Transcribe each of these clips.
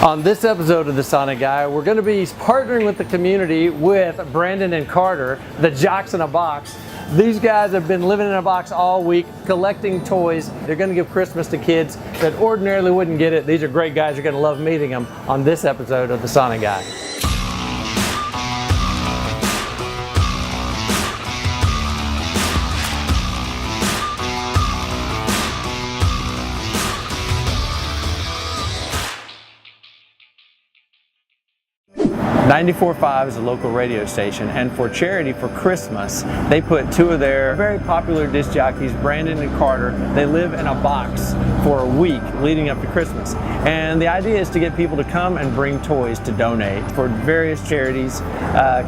On this episode of The Sonic Guy, we're going to be partnering with the community with Brandon and Carter, the Jocks in a Box. These guys have been living in a box all week, collecting toys. They're going to give Christmas to kids that ordinarily wouldn't get it. These are great guys. You're going to love meeting them on this episode of The Sonic Guy. 94.5 is a local radio station, and for charity for Christmas, they put two of their very popular disc jockeys, Brandon and Carter. They live in a box for a week leading up to Christmas. And the idea is to get people to come and bring toys to donate for various charities,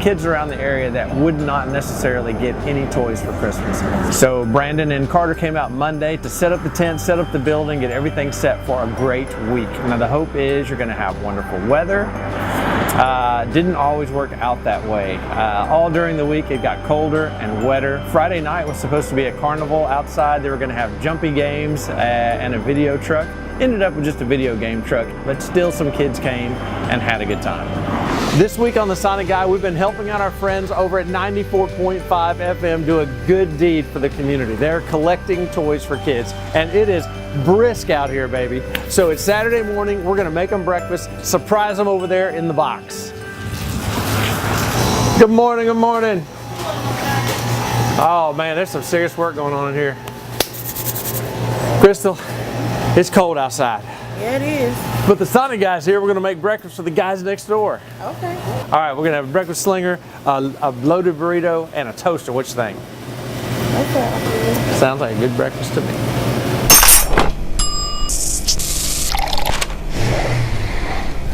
kids around the area that would not necessarily get any toys for Christmas. So Brandon and Carter came out Monday to set up the tent, set up the building, get everything set for a great week. Now the hope is you're going to have wonderful weather. Didn't always work out that way. All during the week it got colder and wetter. Friday night was supposed to be a carnival outside. They were going to have jumpy games and a video truck. Ended up with just a video game truck, but still some kids came and had a good time. This week on The Sonic Guy, we've been helping out our friends over at 94.5 FM do a good deed for the community. They're collecting toys for kids, and it is brisk out here, baby. So it's Saturday morning. We're going to make them breakfast, surprise them over there in the box. Good morning, good morning. Oh man, there's some serious work going on in here. Crystal, it's cold outside. Yeah, it is. But the Sonic Guy's here. We're going to make breakfast for the guys next door. Okay. All right, we're going to have a breakfast slinger, a loaded burrito, and a toaster. What you think? Okay. Sounds like a good breakfast to me.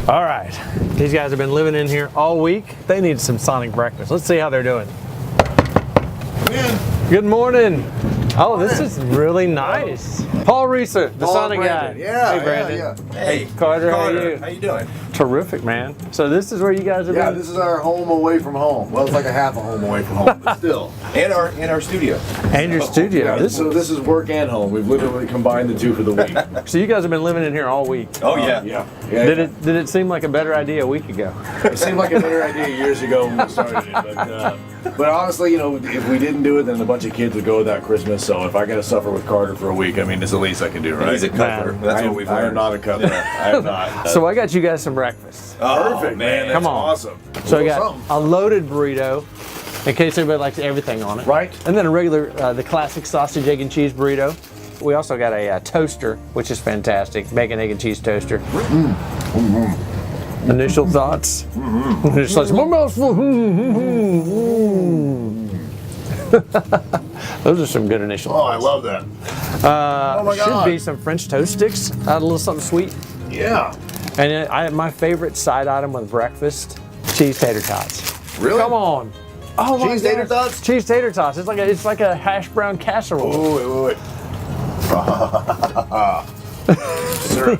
All right, these guys have been living in here all week. They need some Sonic breakfast. Let's see how they're doing. Good morning. Oh, this is really nice. Paul Reiser, the Sonic Guy. Yeah. Hey, Brandon. Yeah. Hey, Carter, how are you? How you doing? Terrific, man. So this is where you guys have Yeah, been? this is our home away from home. Well, it's like a half a home away from home, but still. And our studio. And your studio. Yeah, so this is work and home. We've literally combined the two for the week. So you guys have been living in here all week. Oh yeah. Yeah. Did it seem like a better idea a week ago? It seemed like a better idea years ago when we started it, but honestly, you know, if we didn't do it, then a bunch of kids would go without Christmas. So if I got to suffer with Carter for a week, I mean, it's the least I can do, right? He's a cover. Man, That's what we've I am learned. not a cover. I am not. So I got you guys some breakfast. Perfect, man. That's Come on. awesome. So I got a loaded burrito, in case anybody likes everything on it. Right. And then a regular, the classic sausage, egg, and cheese burrito. We also got a toaster, which is fantastic. Bacon, egg, and cheese toaster. Initial thoughts? It's like, my mouth's full. Those are some good initial Oh, I thoughts. love that. Oh my Should God. be some French toast sticks. Add a little something sweet. Yeah. And my favorite side item with breakfast, cheese tater tots. Really? Come on. Oh my Cheese tater gosh. tots? Cheese tater tots. It's like a hash brown casserole. Oh, wait. Sir,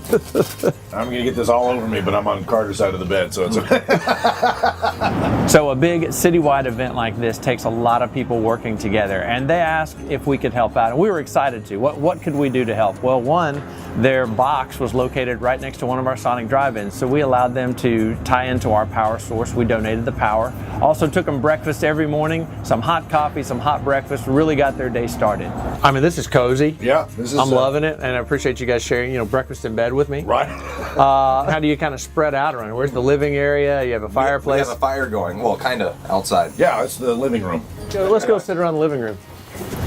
I'm gonna get this all over me, but I'm on Carter's side of the bed, so it's okay. So a big citywide event like this takes a lot of people working together, and they asked if we could help out, and we were excited to. What could we do to help? Well, one, their box was located right next to one of our Sonic drive-ins, so we allowed them to tie into our power source. We donated the power. Also took them breakfast every morning, some hot coffee, some hot breakfast, really got their day started. I mean, this is cozy. Yeah, this is. I'm loving it, and I appreciate you guys sharing, breakfast in bed with me. Right. How do you kind of spread out around it? Where's the living area? You have a fireplace? We have a fire going. Well, kind of outside. Yeah, it's the living room. So let's go sit around the living room.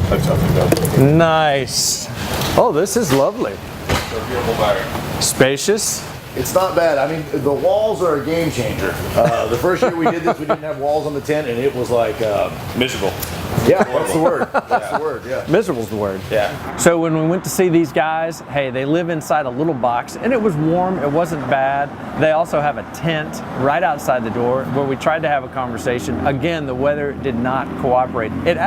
That's how they go. Nice. Oh, this is lovely. So beautiful fire. Spacious. It's not bad. I mean, the walls are a game changer. The first year we did this, we didn't have walls on the tent, and it was like miserable. Yeah, that's the word. That's the word. Yeah. Miserable's the word. Yeah. So when we went to see these guys, hey, they live inside a little box, and it was warm. It wasn't bad. They also have a tent right outside the door where we tried to have a conversation. Again, the weather did not cooperate. It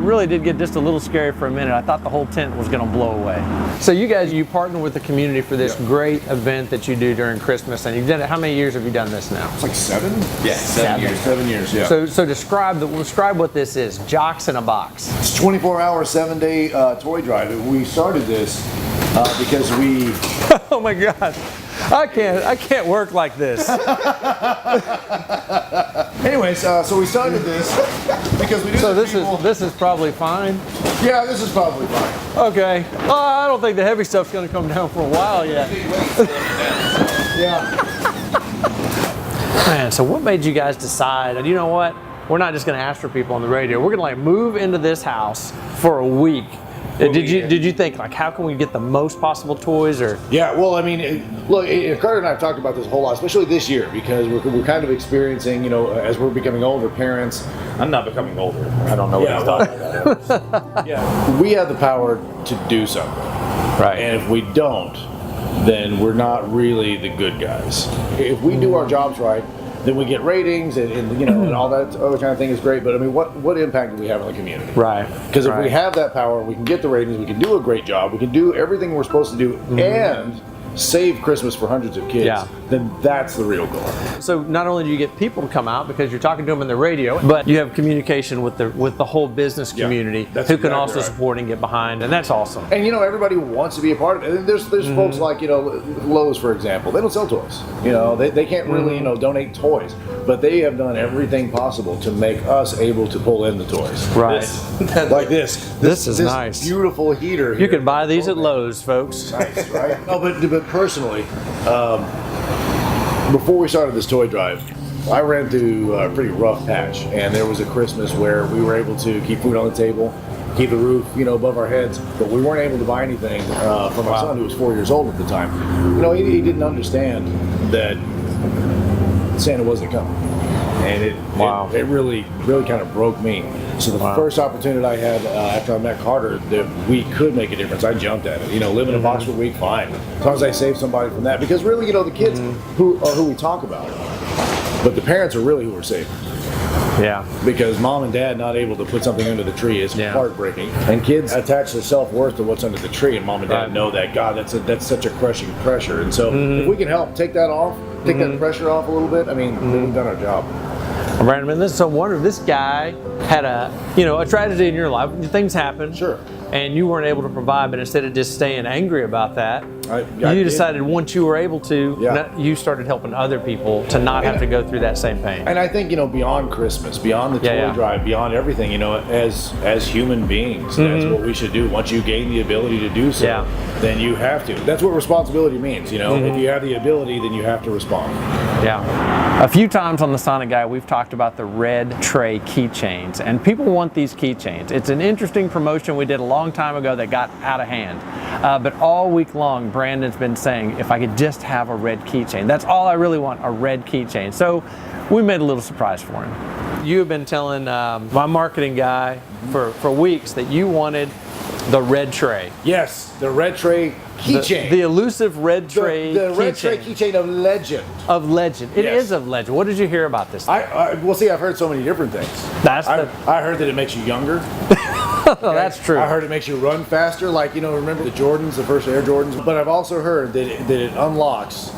really did get just a little scary for a minute. I thought the whole tent was going to blow away. So you guys, you partner with the community for this great event that you do during Christmas, and you've done it. How many years have you done this now? It's like 7? Yeah, 7 years. 7 years, yeah. So describe what this is. Jocks in a box. It's 24-hour, 7-day toy drive. We started this because we... Oh my God. I can't work like this. Anyways, so we started this because we knew So that this is probably fine. Yeah, this is probably fine. Okay. Well, I don't think the heavy stuff's going to come down for a while yet. Yeah. Man, so what made you guys decide? You know what? We're not just going to ask for people on the radio. We're going to like move into this house for a week. Did you think like how can we get the most possible toys or? Yeah, well, I mean, look, Carter and I have talked about this a whole lot, especially this year, because we're kind of experiencing, you know, as we're becoming older parents. I'm not becoming older. I don't know what he's talking about. Yeah, we have the power to do something, Right. and if we don't, then we're not really the good guys. If we do our jobs right, then we get ratings and you know and all that other kind of thing is great. But I mean, what impact do we have on the community? Right. Because if we have that power, we can get the ratings, we can do a great job, we can do everything we're supposed to do, and save Christmas for hundreds of kids. Yeah. Then that's the real goal. So not only do you get people to come out because you're talking to them in the radio, but you have communication with the whole business community who that's can exactly also right. support and get behind, and that's awesome. And you know, everybody wants to be a part of it. And there's folks like, you know, Lowe's, for example. They don't sell toys. You know, they can't really, you know, donate toys. But they have done everything possible to make us able to pull in the toys. Right. Like this. This is nice. Beautiful heater here. You can buy these at Lowe's, folks. Nice, right? No, but personally, before we started this toy drive, I ran through a pretty rough patch, and there was a Christmas where we were able to keep food on the table, keep the roof, you know, above our heads, but we weren't able to buy anything for my son, who was 4 years old at the time. You know, he didn't understand that Santa wasn't coming, and it really kind of broke me. So the first opportunity I had after I met Carter that we could make a difference, I jumped at it. You know, live in a box for a week, fine. As long as I save somebody from that, because really, you know, the kids who we talk about, but the parents are really who we're saving. Yeah. Because mom and dad not able to put something under the tree is heartbreaking. And kids attach their self-worth to what's under the tree, and mom and dad know that. God, that's such a crushing pressure. And so if we can help take that off, take that pressure off a little bit, I mean, we've done our job. Brandon, this is so wonderful. This guy had a tragedy in your life. Things happen. Sure. And you weren't able to provide, but instead of just staying angry about that, you decided once you were able to, you started helping other people to not have to go through that same pain. And I think, you know, beyond Christmas, beyond the toy drive, beyond everything, you know, as human beings, that's what we should do. Once you gain the ability to do so, then you have to. That's what responsibility means, you know. If you have the ability, then you have to respond. Yeah. A few times on the Sonic Guy, we've talked about the red tray keychains, and people want these keychains. It's an interesting promotion we did a long time ago that got out of hand. But all week long, Brandon's been saying, if I could just have a red keychain. That's all I really want, a red keychain. So we made a little surprise for him. You have been telling my marketing guy for weeks that you wanted the red tray. Yes, the red tray keychain. The elusive red tray the red tray keychain of legend. Of legend. It is of legend. What did you hear about this? Well, see, I've heard so many different things. I heard that it makes you younger. Oh, that's true. I heard it makes you run faster, like, you know, remember the Jordans, the first Air Jordans? But I've also heard that it unlocks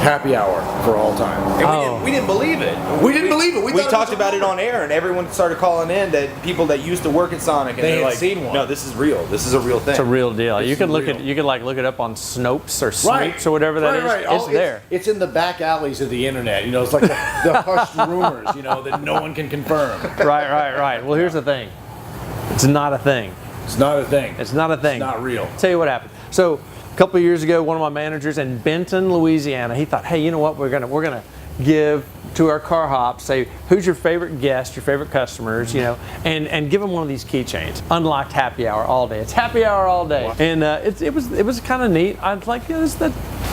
happy hour for all time. And we didn't believe it. We didn't believe it. We talked about it on air, and everyone started calling in that people that used to work at Sonic, and They they're had like, seen one. "No, this is real. This is a real thing." It's a real deal. You can look real. you can like look it up on Snopes or Snoops or whatever that is. Right. It's there. It's in the back alleys of the internet. You know, it's like the hushed rumors, you know, that no one can confirm. Right. Well, here's the thing. It's not a thing. It's not a thing. It's not a thing. It's not real. Tell you what happened. So a couple of years ago, one of my managers in Benton, Louisiana, he thought, hey, you know what? We're gonna give to our car hop, say who's your favorite guest, your favorite customers, you know, and give them one of these keychains. Unlocked happy hour all day. It's happy hour all day, and it was kind of neat. I was like, yeah,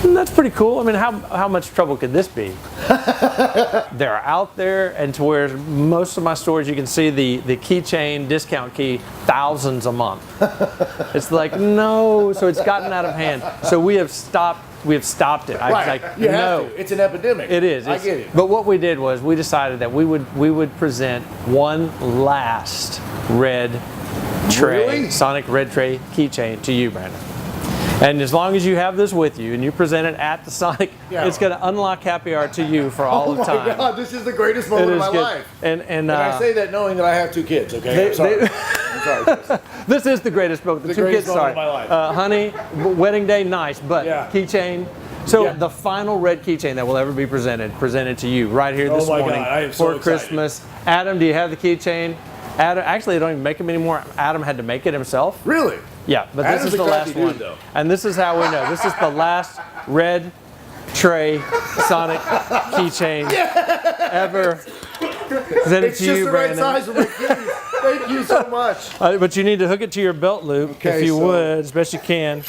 that's pretty cool. I mean, how much trouble could this be? They're out there, and to where most of my stores, you can see the keychain discount key thousands a month. It's like, no, so it's gotten out of hand. So we have stopped it. I was like, You have no. to. It's an epidemic. It is. I get it. But what we did was we decided that we would present one last red tray, Really? Sonic red tray keychain to you, Brandon. And as long as you have this with you and you present it at the Sonic, it's going to unlock happy hour to you for all of time. Oh my God, this is the greatest moment of my life. And I say that knowing that I have two kids, okay? I'm sorry. I'm sorry, Chris. This is the greatest moment. The two greatest kids, moment sorry. of my life. Honey, wedding day, nice, but Yeah. keychain, So Yeah. the final red keychain that will ever be presented to you right here this Oh my morning God, I am so for excited. Christmas. Adam, do you have the keychain? Adam, actually, they don't even make them anymore. Adam had to make it himself. Really? Yeah, but this Adam's is a the last crafty dude, one. though. And this is how we know. This is the last red tray Sonic keychain ever presented It's to just you, the right Brandon. size for my keys. Thank you so much. But you need to hook it to your belt loop, Okay, if you so- would, as best you can.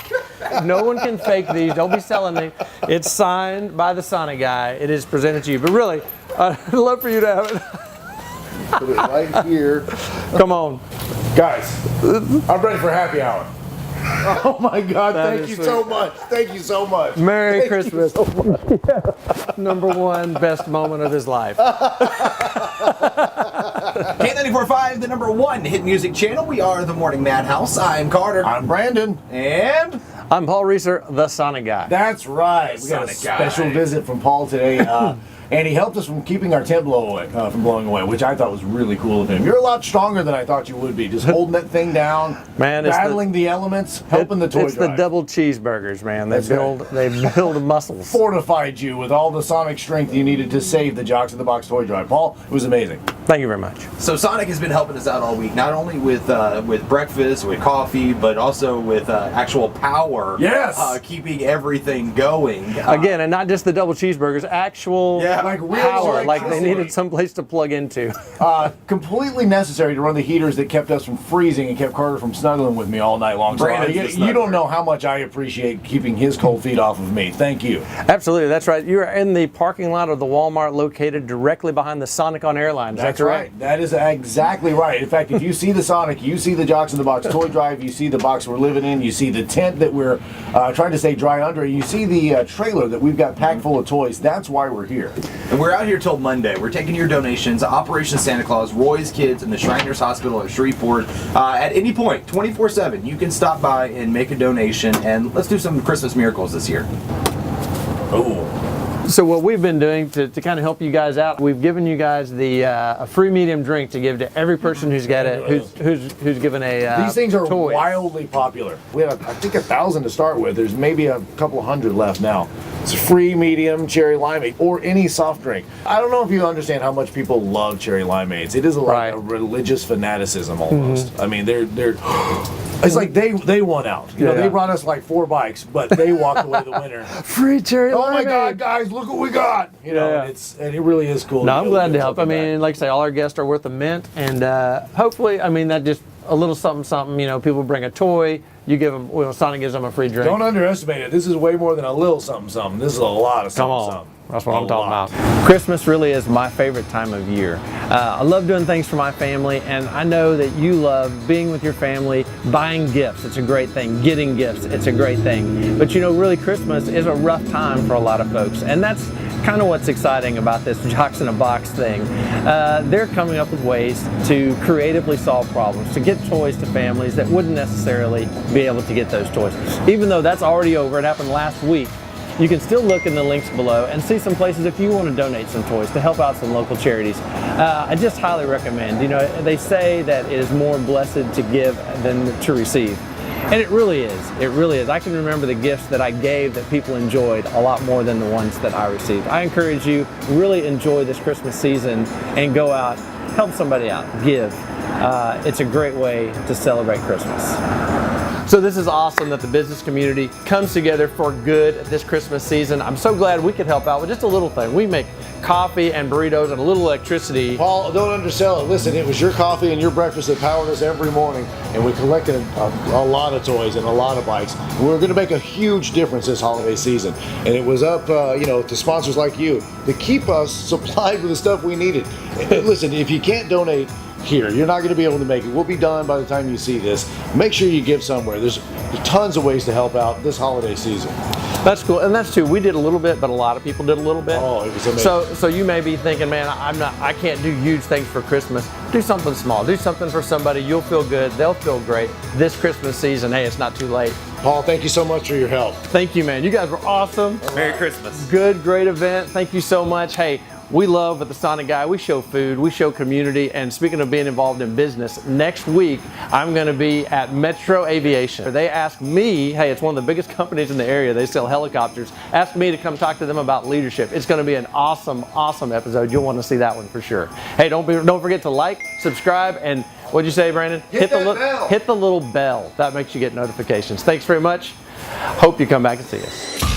No one can fake these. Don't be selling me. It's signed by the Sonic guy. It is presented to you. But really, I'd love for you to have it. Put it right here. Come on. Guys, I'm ready for happy hour. Oh my God, That thank is you sweet. so much. Thank you so much. Merry Thank Christmas. You so much. Number one best moment of his life. K94.5, the number one hit music channel. We are the Morning Madhouse. I'm Carter. I'm Brandon. And I'm Paul Reiser, the Sonic guy. That's right. We got a Sonic guy. special visit from Paul today. And he helped us from keeping our tent from blowing away, which I thought was really cool of him. You're a lot stronger than I thought you would be. Just holding that thing down, Man, it's battling the elements, helping the toy It's the drive. double cheeseburgers, man. They That's right. build muscles. Fortified you with all the Sonic strength you needed to save the Jocks in the Box toy drive. Paul, it was amazing. Thank you very much. so Sonic has been helping us out all week, not only with breakfast, with coffee, but also with actual power. Yes. Keeping everything going. Again, and not just the double cheeseburgers, actual Yeah. Like real power. Like they electricity. needed some place to plug into. Completely necessary to run the heaters that kept us from freezing and kept Carter from snuggling with me all night long. So Brandon's the you don't snuggler. know how much I appreciate keeping his cold feet off of me. Thank you. Absolutely, that's right. You're in the parking lot of the Walmart located directly behind the Sonic on Airline. Is that That's correct? right. That is exactly right. In fact, if you see the Sonic, you see the Jocks in the Box toy drive, you see the box we're living in, you see the tent that we're trying to stay dry under, you see the trailer that we've got packed full of toys. That's why we're here. And we're out here till Monday. We're taking your donations, Operation Santa Claus, Roy's Kids, and the Shriners Hospital at Shreveport. At any point, 24/7, you can stop by and make a donation, and let's do some Christmas miracles this year. Oh. So what we've been doing to kind of help you guys out, we've given you guys the a free medium drink to give to every person who's got a who's given a These things are toy. wildly popular. We had, I think, 1,000 to start with. There's maybe a couple hundred left now. It's free, medium, cherry limeade, or any soft drink. I don't know if you understand how much people love cherry limeades. It is like a religious fanaticism almost. I mean, they're it's like they won out. You know, Yeah. they brought us like 4 bikes, but they walked away the winner. Free cherry Oh my limeade. God, guys, look what we got! You know, Yeah. and it really is cool. No, to I'm be able glad give to help. I something mean, back. like I say, all our guests are worth a mint, and hopefully, I mean, that just a little something, something. You know, people bring a toy, you give them. Well, Sonic gives them a free drink. Don't underestimate it. This is way more than a little something something. This is a lot of Come something on. something. That's what A I'm talking lot. about. Christmas really is my favorite time of year. I love doing things for my family, and I know that you love being with your family, buying gifts. It's a great thing. Getting gifts, it's a great thing. But you know, really, Christmas is a rough time for a lot of folks, and that's kind of what's exciting about this Jocks in a Box thing. They're coming up with ways to creatively solve problems, to get toys to families that wouldn't necessarily be able to get those toys. Even though that's already over, it happened last week. You can still look in the links below and see some places if you want to donate some toys to help out some local charities. I just highly recommend. You know, they say that it is more blessed to give than to receive. And it really is. It really is. I can remember the gifts that I gave that people enjoyed a lot more than the ones that I received. I encourage you, really enjoy this Christmas season and go out, help somebody out, give. It's a great way to celebrate Christmas. So this is awesome that the business community comes together for good this Christmas season. I'm so glad we could help out with just a little thing. We make coffee and burritos and a little electricity. Paul, don't undersell it. Listen, it was your coffee and your breakfast that powered us every morning, and we collected a lot of toys and a lot of bikes. We're going to make a huge difference this holiday season, and it was up, to sponsors like you to keep us supplied with the stuff we needed. Listen, if you can't donate here, you're not going to be able to make it. We'll be done by the time you see this. Make sure you give somewhere. There's tons of ways to help out this holiday season. That's cool, and that's too. We did a little bit, but a lot of people did a little bit. Oh, it was amazing. So you may be thinking, man, I can't do huge things for Christmas. Do something small. Do something for somebody. You'll feel good. They'll feel great this Christmas season. Hey, it's not too late. Paul, thank you so much for your help. Thank you, man. You guys were awesome. Merry Christmas. Good, great event. Thank you so much. Hey, we love at the Sonic Guy, we show food, we show community, and speaking of being involved in business, next week I'm going to be at Metro Aviation. They asked me, hey, it's one of the biggest companies in the area, they sell helicopters, asked me to come talk to them about leadership. It's going to be an awesome, awesome episode. You'll want to see that one for sure. Hey, don't forget to like, subscribe, and what'd you say, Brandon? Hit the bell. Hit the little bell. That makes you get notifications. Thanks very much. Hope you come back and see us.